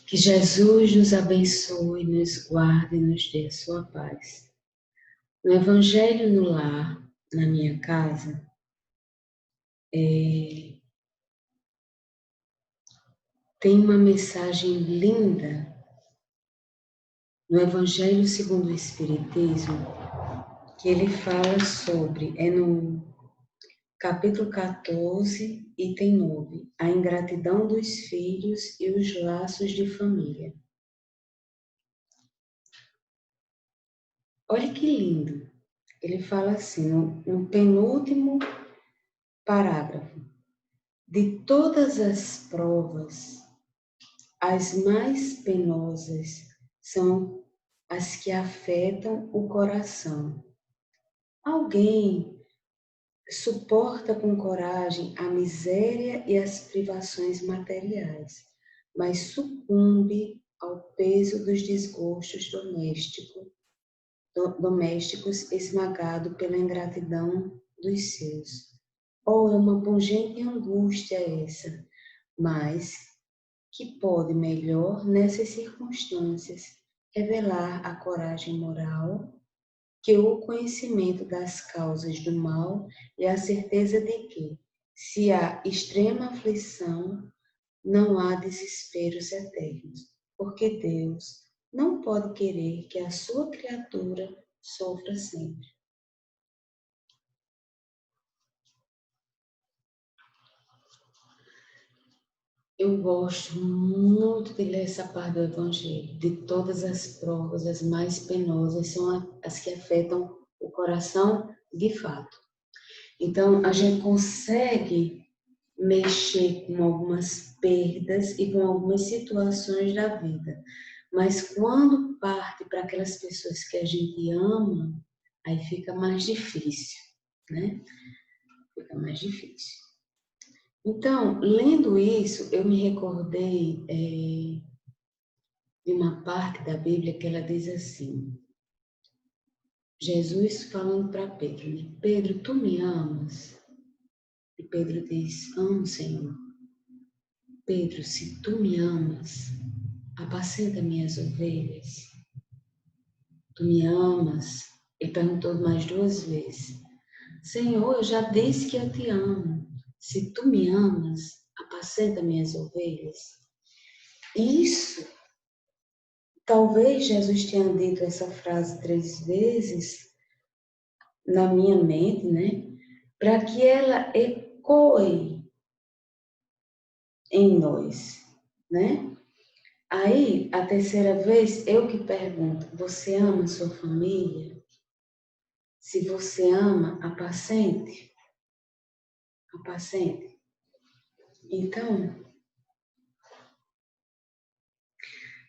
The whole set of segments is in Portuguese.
Que Jesus nos abençoe, nos guarde e nos dê a sua paz. No Evangelho no Lar, na minha casa, tem uma mensagem linda no Evangelho segundo o Espiritismo, que ele fala sobre, no capítulo 14, item 9, a ingratidão dos filhos e os laços de família. Olha que lindo. Ele fala assim, no penúltimo parágrafo: de todas as provas, as mais penosas são as que afetam o coração. Alguém suporta com coragem a miséria e as privações materiais, mas sucumbe ao peso dos desgostos domésticos esmagado pela ingratidão dos seus. Oh, é uma pungente angústia essa, mas que pode melhor, nessas circunstâncias, revelar a coragem moral que o conhecimento das causas do mal e a certeza de que, se há extrema aflição, não há desesperos eternos, porque Deus não pode querer que a sua criatura sofra sempre. Eu gosto muito de ler essa parte do Evangelho. De todas as provas, as mais penosas são as que afetam o coração de fato. Então, a gente consegue mexer com algumas perdas e com algumas situações da vida. Mas quando parte para aquelas pessoas que a gente ama, aí fica mais difícil, né? Fica mais difícil. Então, lendo isso, eu me recordei de uma parte da Bíblia que ela diz assim, Jesus falando para Pedro, né? Pedro, tu me amas? E Pedro diz, amo, Senhor. Pedro, se tu me amas, apacenta minhas ovelhas. Tu me amas? Ele perguntou mais 2 vezes. Senhor, eu já disse que eu te amo. Se tu me amas, apacenta minhas ovelhas. Isso, talvez Jesus tenha dito essa frase 3 vezes na minha mente, né? Para que ela ecoe em nós, né? Aí, a terceira vez, eu que pergunto, você ama sua família? Se você ama, apacente. Apacente. Então,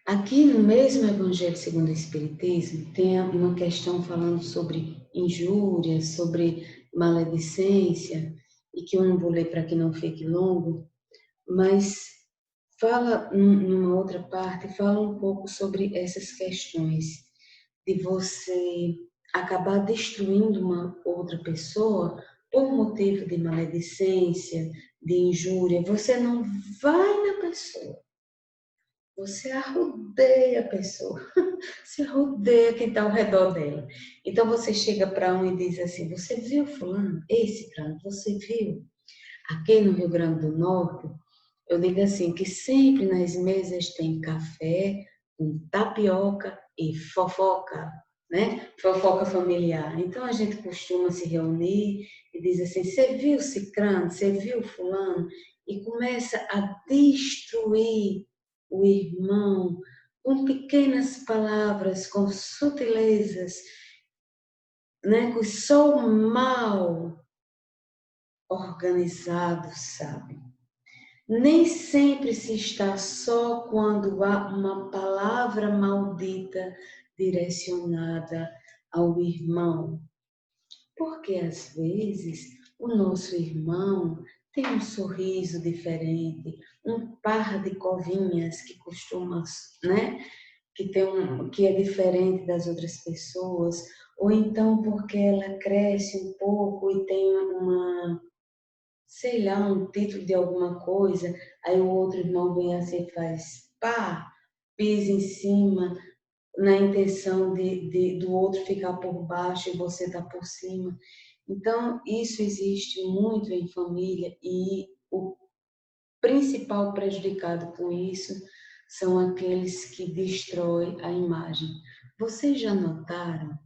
aqui no mesmo Evangelho segundo o Espiritismo, tem uma questão falando sobre injúrias, sobre maledicência, e que eu não vou ler para que não fique longo, mas fala, numa outra parte, fala um pouco sobre essas questões de você acabar destruindo uma outra pessoa por motivo de maledicência, de injúria. Você não vai na pessoa, você arrodeia a pessoa, você rodeia quem está ao redor dela. Então você chega para um e diz assim, você viu fulano? Esse fulano, você viu? Aqui no Rio Grande do Norte, eu digo assim, que sempre nas mesas tem café, tapioca e fofoca, né? Fofoca familiar. Então a gente costuma se reunir e diz assim, você viu cicrano, você viu fulano? E começa a destruir o irmão com pequenas palavras, com sutilezas, né? Com só o mal organizado, sabe? Nem sempre se está só quando há uma palavra maldita direcionada ao irmão, porque às vezes o nosso irmão tem um sorriso diferente, um par de covinhas que costuma, né, que é diferente das outras pessoas, ou então porque ela cresce um pouco e tem sei lá, um título de alguma coisa, aí o outro irmão vem assim e faz pá, pisa em cima, na intenção do outro ficar por baixo e você estar por cima. Então, isso existe muito em família e o principal prejudicado com isso são aqueles que destroem a imagem. Vocês já notaram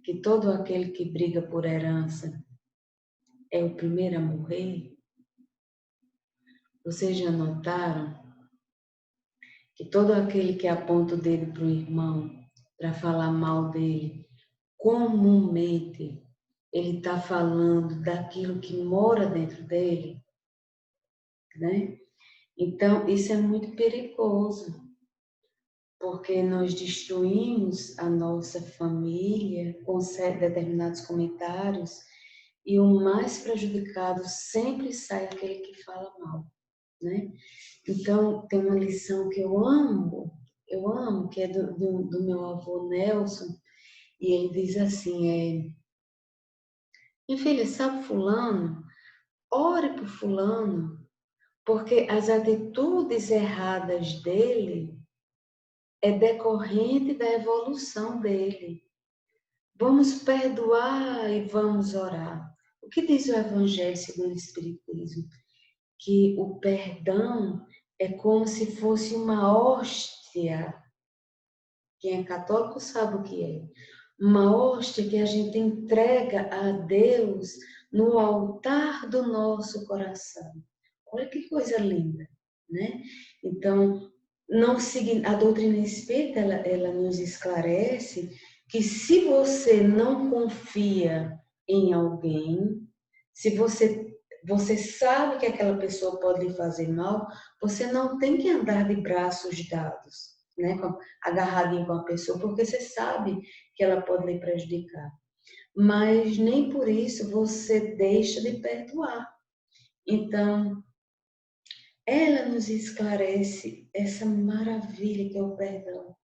que todo aquele que briga por herança é o primeiro a morrer? Vocês já notaram que todo aquele que aponta o dedo para o irmão para falar mal dele, comumente ele está falando daquilo que mora dentro dele, né? Então, isso é muito perigoso, porque nós destruímos a nossa família com determinados comentários e o mais prejudicado sempre sai aquele que fala mal, né? Então, tem uma lição que eu amo, que é do meu avô Nelson, e ele diz assim, minha filha, sabe fulano? Ore por fulano, porque as atitudes erradas dele é decorrente da evolução dele. Vamos perdoar e vamos orar. O que diz o Evangelho segundo o Espiritismo? Que o perdão é como se fosse uma hóstia. Quem é católico sabe o que é. Uma hóstia que a gente entrega a Deus no altar do nosso coração. Olha que coisa linda, né? Então, não a doutrina espírita, ela nos esclarece que se você não confia em alguém, se você sabe que aquela pessoa pode lhe fazer mal, você não tem que andar de braços dados, né, agarradinho com a pessoa, porque você sabe que ela pode lhe prejudicar. Mas nem por isso você deixa de perdoar. Então, ela nos esclarece essa maravilha que é o perdão.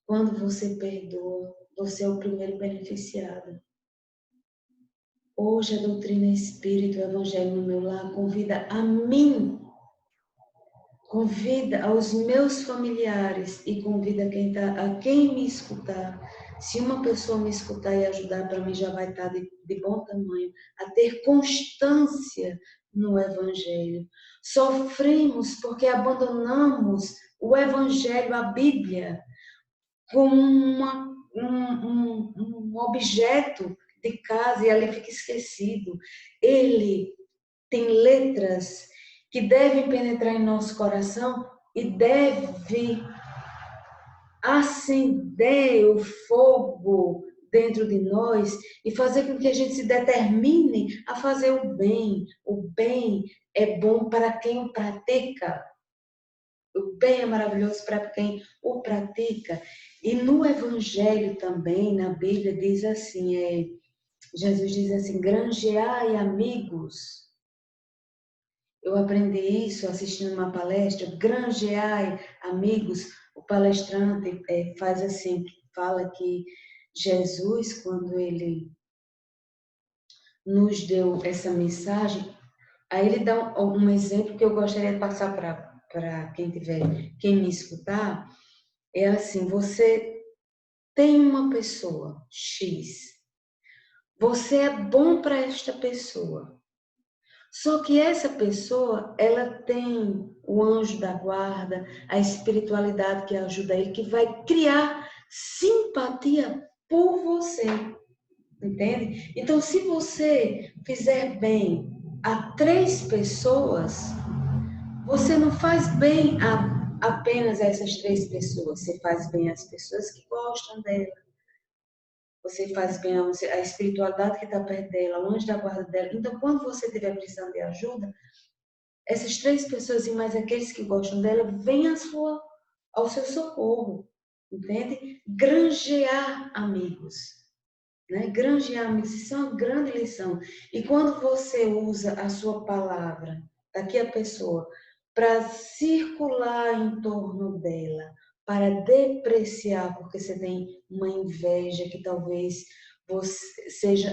Quando você perdoa, você é o primeiro beneficiado. Hoje a doutrina espírita, o evangelho no meu lar, convida a mim, convida aos meus familiares e convida a quem me escutar. Se uma pessoa me escutar e ajudar, para mim já vai estar de bom tamanho, a ter constância no evangelho. Sofremos porque abandonamos o evangelho, a Bíblia, como um objeto de casa e ali fica esquecido. Ele tem letras que devem penetrar em nosso coração e deve acender o fogo dentro de nós e fazer com que a gente se determine a fazer o bem. O bem é bom para quem o pratica. O bem é maravilhoso para quem o pratica. E no Evangelho também, na Bíblia, diz assim, Jesus diz assim, granjeai amigos. Eu aprendi isso assistindo uma palestra, granjeai amigos. O palestrante faz assim, fala que Jesus, quando ele nos deu essa mensagem, aí ele dá um exemplo que eu gostaria de passar para quem me escutar, é assim, você tem uma pessoa X, você é bom para esta pessoa, só que essa pessoa, ela tem o anjo da guarda, a espiritualidade que ajuda ele, que vai criar simpatia por você, entende? Então, se você fizer bem a 3 pessoas, você não faz bem a apenas essas 3 pessoas, você faz bem às pessoas que gostam dela. Você faz bem a espiritualidade que está perto dela, longe da guarda dela. Então, quando você estiver precisando de ajuda, essas 3 pessoas e mais aqueles que gostam dela vêm ao seu socorro, entende? Granjear amigos, né? Granjear amigos, isso é uma grande lição. E quando você usa a sua palavra, daqui a pessoa, para circular em torno dela, para depreciar, porque você tem uma inveja que talvez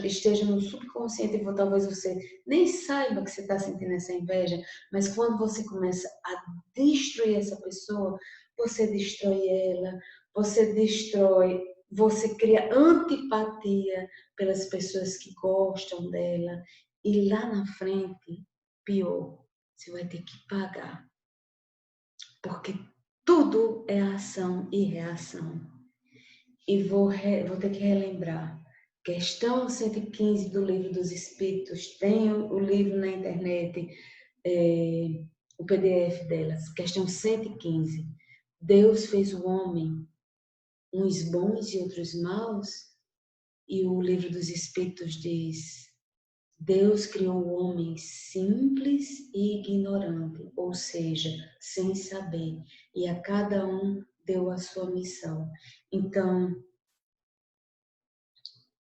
esteja no subconsciente, e talvez você nem saiba que você está sentindo essa inveja, mas quando você começa a destruir essa pessoa, você destrói ela, você cria antipatia pelas pessoas que gostam dela, e lá na frente, pior, você vai ter que pagar, porque tudo é ação e reação. E vou ter que relembrar. Questão 115 do Livro dos Espíritos. Tem o livro na internet, o PDF delas. Questão 115. Deus fez o homem, uns bons e outros maus. E o Livro dos Espíritos diz: Deus criou o homem simples e ignorante, ou seja, sem saber. E a cada um deu a sua missão. Então,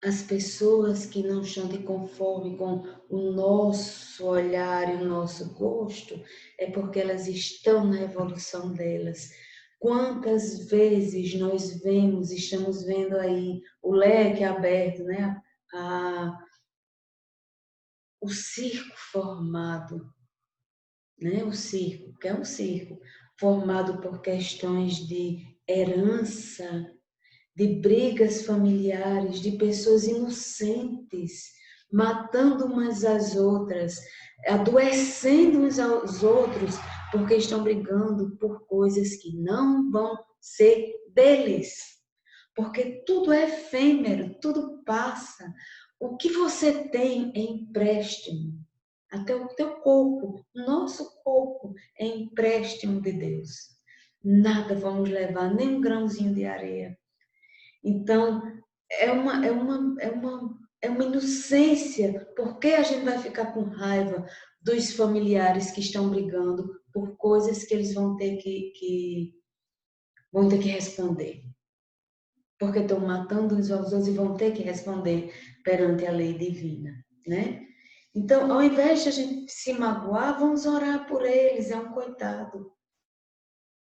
as pessoas que não estão de conforme com o nosso olhar e o nosso gosto, é porque elas estão na evolução delas. Quantas vezes nós estamos vendo aí o leque aberto, né? O circo formado, né? O circo, que é um circo, formado por questões de herança, de brigas familiares, de pessoas inocentes, matando umas às outras, adoecendo uns aos outros, porque estão brigando por coisas que não vão ser deles. Porque tudo é efêmero, tudo passa. O que você tem é empréstimo. Até o teu corpo, nosso corpo é empréstimo de Deus. Nada vamos levar, nem um grãozinho de areia. Então, é uma inocência. Por que a gente vai ficar com raiva dos familiares que estão brigando por coisas que eles vão ter que responder? Porque estão matando uns aos outros e vão ter que responder perante a lei divina, né? Então, ao invés de a gente se magoar, vamos orar por eles, é um coitado.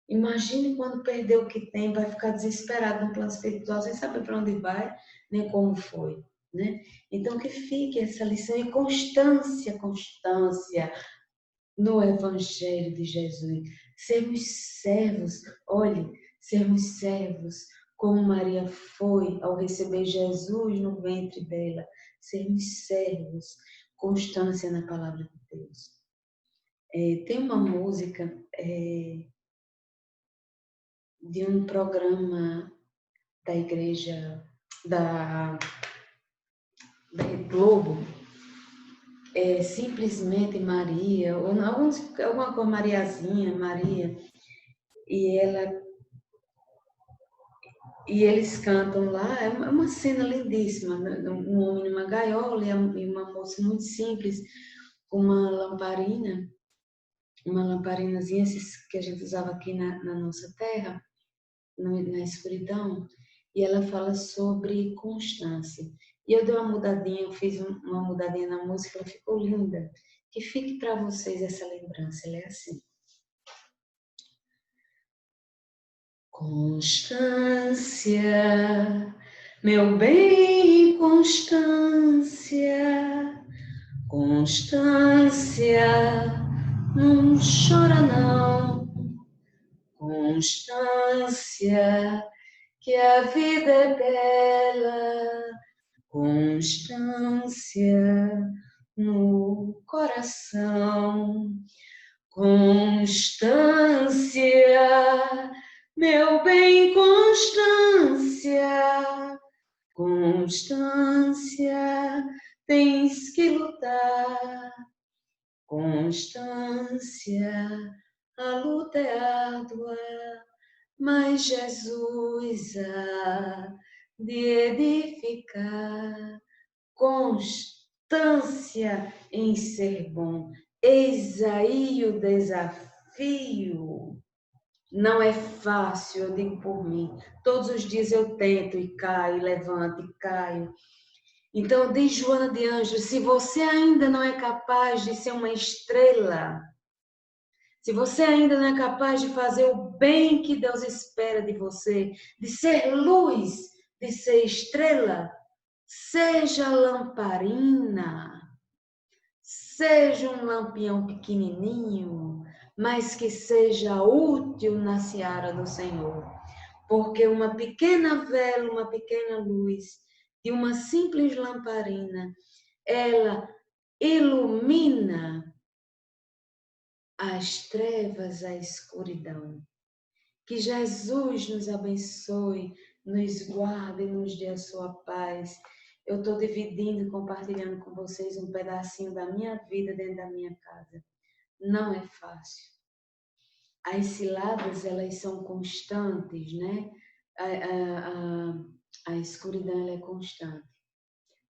Imagine quando perder o que tem, vai ficar desesperado no plano espiritual, sem saber para onde vai, nem como foi, né? Então, que fique essa lição e constância no Evangelho de Jesus. Sermos servos, olhe, sermos servos, como Maria foi ao receber Jesus no ventre dela. Sermos servos, constância na palavra de Deus. Tem uma música de um programa da igreja da Rede Globo, simplesmente Maria, ou alguma coisa Mariazinha, Maria, e eles cantam lá, é uma cena lindíssima, um homem numa gaiola e uma moça muito simples, com uma lamparinazinha que a gente usava aqui na nossa terra, na escuridão, e ela fala sobre constância. E eu dei uma mudadinha, eu fiz uma mudadinha na música, ela ficou linda. Que fique para vocês essa lembrança, ela é assim. Constância, meu bem, Constância, Constância, não chora não, Constância, que a vida é bela, constância no coração, constância, meu bem, constância, constância, tens que lutar, constância, a luta é árdua, mas Jesus há de edificar, constância em ser bom. Eis aí o desafio. Não é fácil, eu digo por mim. Todos os dias eu tento e caio, levanto e caio. Então, diz Joana de Ângeles, se você ainda não é capaz de ser uma estrela, se você ainda não é capaz de fazer o bem que Deus espera de você, de ser luz, de ser estrela, seja lamparina, seja um lampião pequenininho, mas que seja útil na seara do Senhor. Porque uma pequena vela, uma pequena luz de uma simples lamparina, ela ilumina as trevas, a escuridão. Que Jesus nos abençoe, nos guarde e nos dê a sua paz. Eu estou dividindo e compartilhando com vocês um pedacinho da minha vida dentro da minha casa. Não é fácil. As ciladas, elas são constantes, né? A escuridão, ela é constante.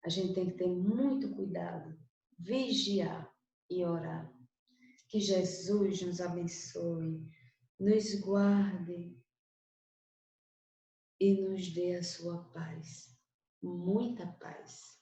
A gente tem que ter muito cuidado, vigiar e orar. Que Jesus nos abençoe, nos guarde e nos dê a sua paz. Muita paz.